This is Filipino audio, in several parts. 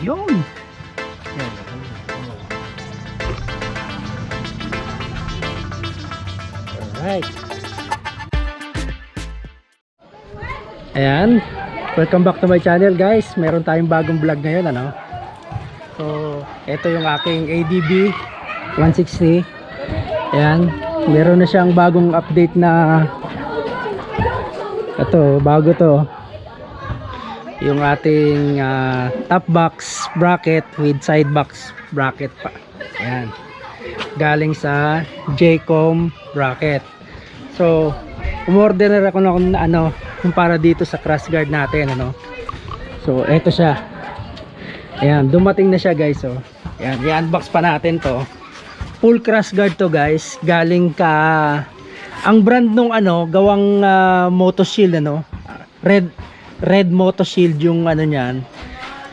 Yun. Yan. Alright. Ayan. Welcome back to my channel guys. Meron tayong bagong vlog ngayon ano. So, ito yung aking ADB 160. Ayan. Meron na siyang bagong update na ito, bago to. Yung ating top box bracket with side box bracket pa. Ayan. Galing sa Jaycom bracket. So, umorder na ako ng ano, yung para dito sa crash guard natin ano. So, eto siya. Ayan, dumating na siya guys oh. Ayan, i-unbox pa natin to. Full crash guard to guys. Galing ka ang brand nung ano, gawang Moto Shield ano. Red Moto Shield yung ano niyan,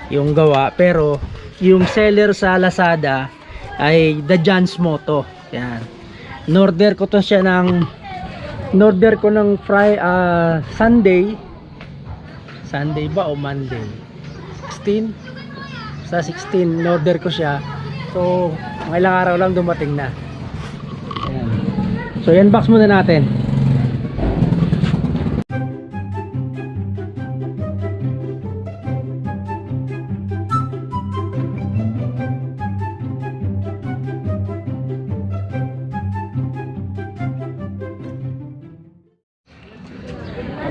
yung gawa, pero yung seller sa Lazada ay The Jan's Moto. Yan. Norder ko to siya ng Sunday ba o Monday? 16? Sa 16 norder ko siya. So, mga ilang araw lang dumating na. Yan. So, i-unbox muna natin.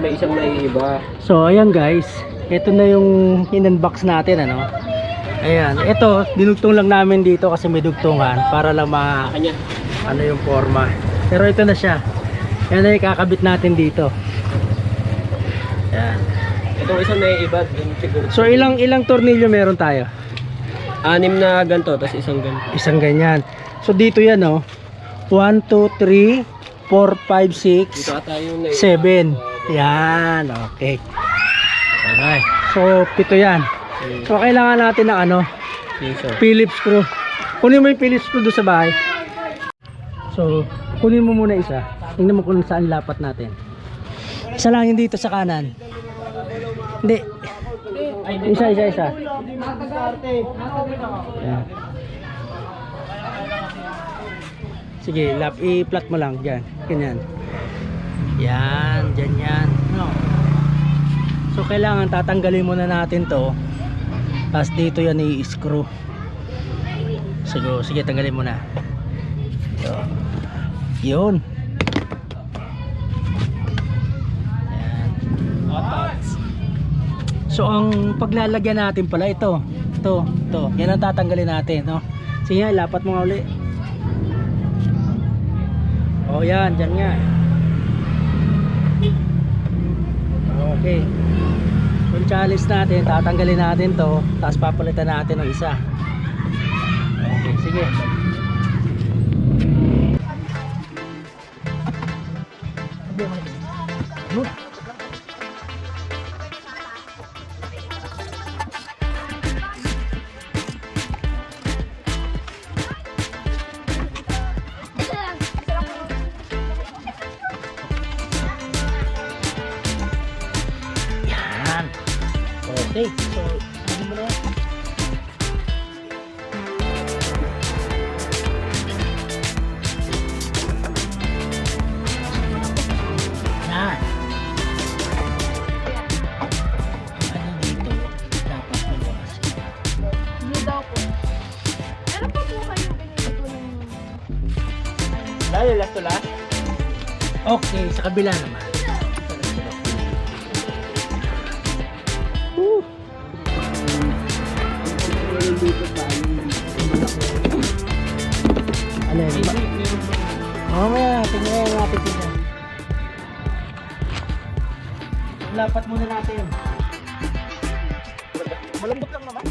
May isang naiiba. So ayan guys, ito na yung in-unbox natin ano. Ayan, ito dinugtong lang namin dito kasi may dugtungan para lang ano yung forma. Pero ito na siya. Yan na ikakabit natin dito. Ayan. Itong isang naiiba din siguro. So ilang tornilyo meron tayo? 6 na ganito, tapos isang ganito. Isang ganyan. So dito yan oh. 1, 2, 3, 4, 5, 6, Dito ata yung 7. Yan, okay. Okay. So, 7 yan. So, kailangan natin ng ano? Phillips screw. Kunin mo yung Phillips screw doon sa bahay. So, kunin mo muna isa. Tingnan mo kung saan lapat natin. Isa lang yung dito sa kanan. Hindi. Isa. Yan. Sige, i-flat mo lang dyan. Ganyan. Yan, dyan yan no. So kailangan tatanggalin muna natin to. Tapos dito yan i-screw. Sige, tanggalin muna. Yun. Yan. So ang paglalagyan natin pala ito. Yan ang tatanggalin natin no? Sige, lapat mo nga uli. Oh yan, dyan nga. Okay. Yung challenge natin, tatanggalin natin to, tapos papalitan natin ng isa. Okay, sige. Okay, so ano mo na yan? Yan. Ano dito? Dapat maluwas. Hindi daw po. Ano pa po kayo binibito ng... Lalo, last to last? Okay, sa kabila naman. Ano yun? Mamaya, tingnan natin ito. Lapat muna natin. Malambot lang naman.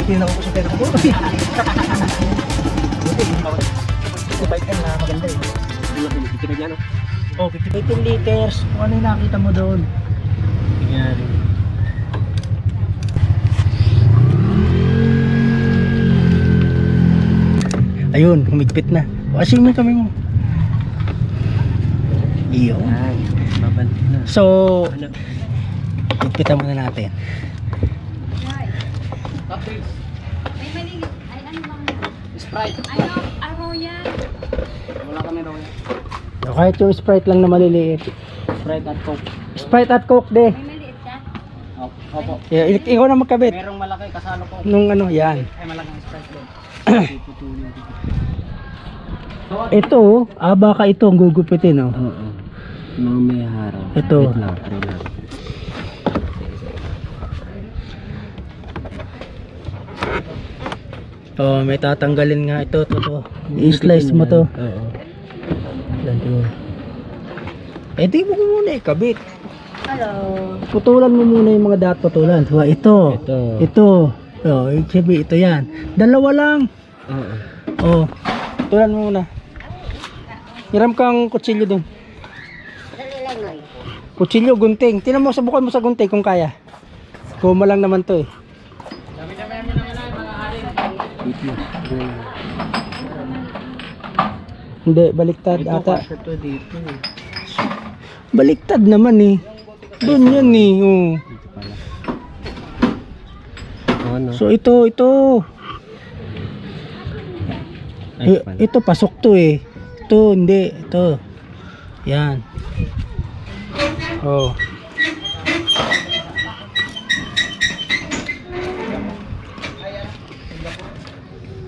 Hindi na ako sa pera ko. maganda eh. Tira niya, no? Oh, 15 liters. Kung ano yung nakita mo doon. Yan. Ayun, humigpit na. Asin mo kami mo. Iyon. Yan. Babalik na. So, Ano? higpitan muna natin. May maliit. Ay, ano bang? Sprite. Ano? Araw yan. Wala kami raw yan. So, kahit yung Sprite lang na maliliit. Sprite at Coke. Sprite at Coke de. May maliit ka? Opo. Yeah, ikaw na magkabit. Merong malaki kasalo ko. Nung ano, yan. Ay, malaking Sprite doon. Putulin. Ito, baka ito ang gugupitin, oh. Oo. Mga may haraw. Ito. Wait lang, try lang. Oh, may tatanggalin nga ito, to. I-slice mo to. Oo. Yan, to. Eh, di mo ko muna ikabit. Hello. Putulan mo muna yung mga dapat putulan. Diba? Ito. Ito. Ito. Oh, sabi, ito yan. Dalawa lang. Oo. Oh, putulan mo muna. Hiram kang kutsilyo dun. Kutsilyo, gunting. Tinan mo, subukan mo sa gunting kung kaya. Guma lang naman to eh. Hindi, baliktad ata. Ito dito. Baliktad naman eh. Doon yan eh. Oh. Dito pala. Ano? So ito. Ay, pala. Ito pasok to eh. Ito hindi. Ito. Yan. Oh.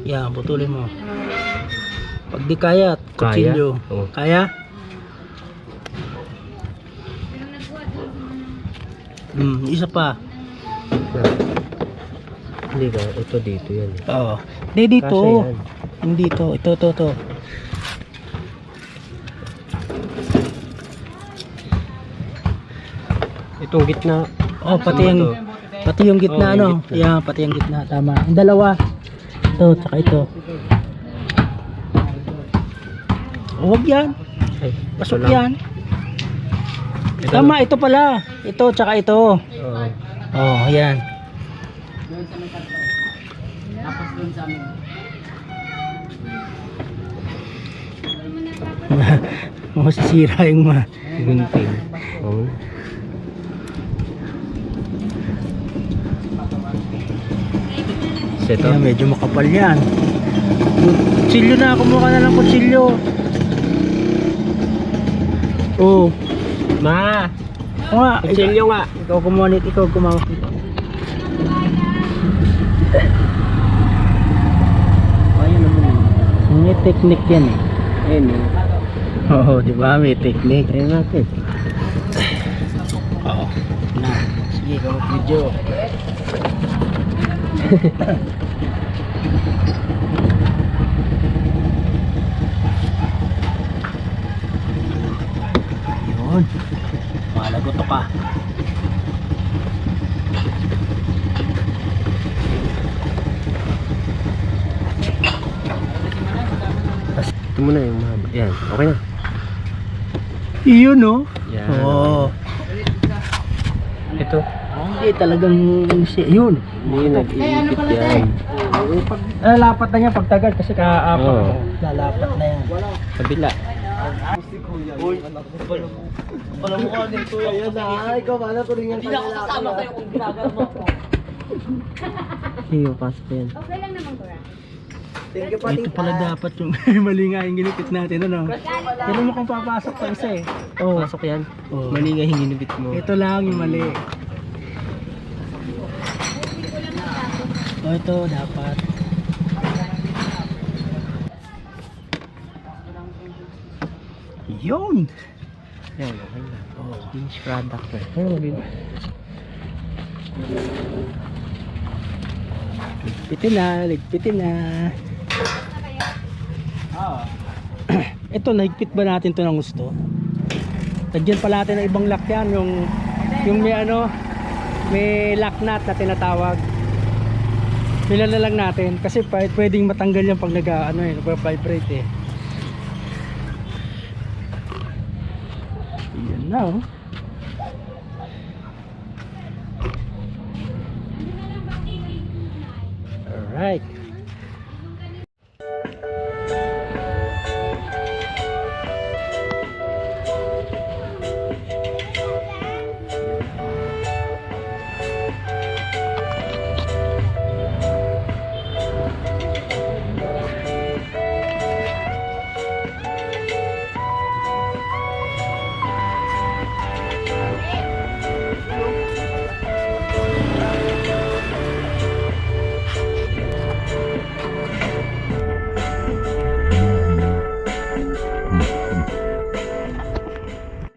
Yan, putulin mo. Pag di kaya, kutsilyo. Kaya? Oo. Kaya? Isa pa. Hindi ba? Ito dito yan. Oo. Hindi dito. Kasi yan. Hindi dito. Ito. Itong gitna. Oh, pati yung gitna Oh, yung ano. gitna. Yan, pati yung gitna. Tama. Ang dalawa. Ito, tsaka ito. Huwag yan. Ay, Pasok ito lang. yan. Ito Tama, ito pala. Ito, tsaka ito. Oo. Oh, yan. Masisira yung Gunting. Oo. Set Yan, up. medyo makapal yan. Kutsilyo na, kumuha ka na ng kutsilyo. Oh. Ma! Oo nga, Kutsilyo nga. ikaw kumuha nito, ikaw gumawa. Ayun naman yun. May technique yan eh. Ayun yun. Oo, di ba? May technique. Try natin. Oo. Na. Sige, gawag video. Yun. Malagot to ka. Ito muna yung mahaba. Yan. Okay na. Yun no? Yan. Oo. Ito. Hindi talagang yun. Hindi nag-iipit yan. Lalapat na niya pagtagal kasi kaapat. Oo. Lalapat na yan. Kabila. Alam mo ka nito yan na. Ikaw ba ko rin yan. Hindi na ako kasama sa'yo kung ginagawa mo. Iyo, pasok yan. Okay lang naman ko rin. Ito pala dapat yung mali nga yung ginipit natin ano. Pero mo kung papasok pa isa eh. Oh, pasok yan. Oo. Mali nga yung ginipit mo. Ito lang yung mali. Ito dapat. Yun. Yan, okay na. Oh. Finished product na. Ayun, Ligpitin na. Ito, nahigpit ba natin to ng gusto? Lagyan pa natin ng ibang lock yan. Yung may ano, may lock nut na tinatawag. Pilan na lang natin. Kasi pwedeng matanggal yan pag nag-vibrate eh. Yan na oh. Alright.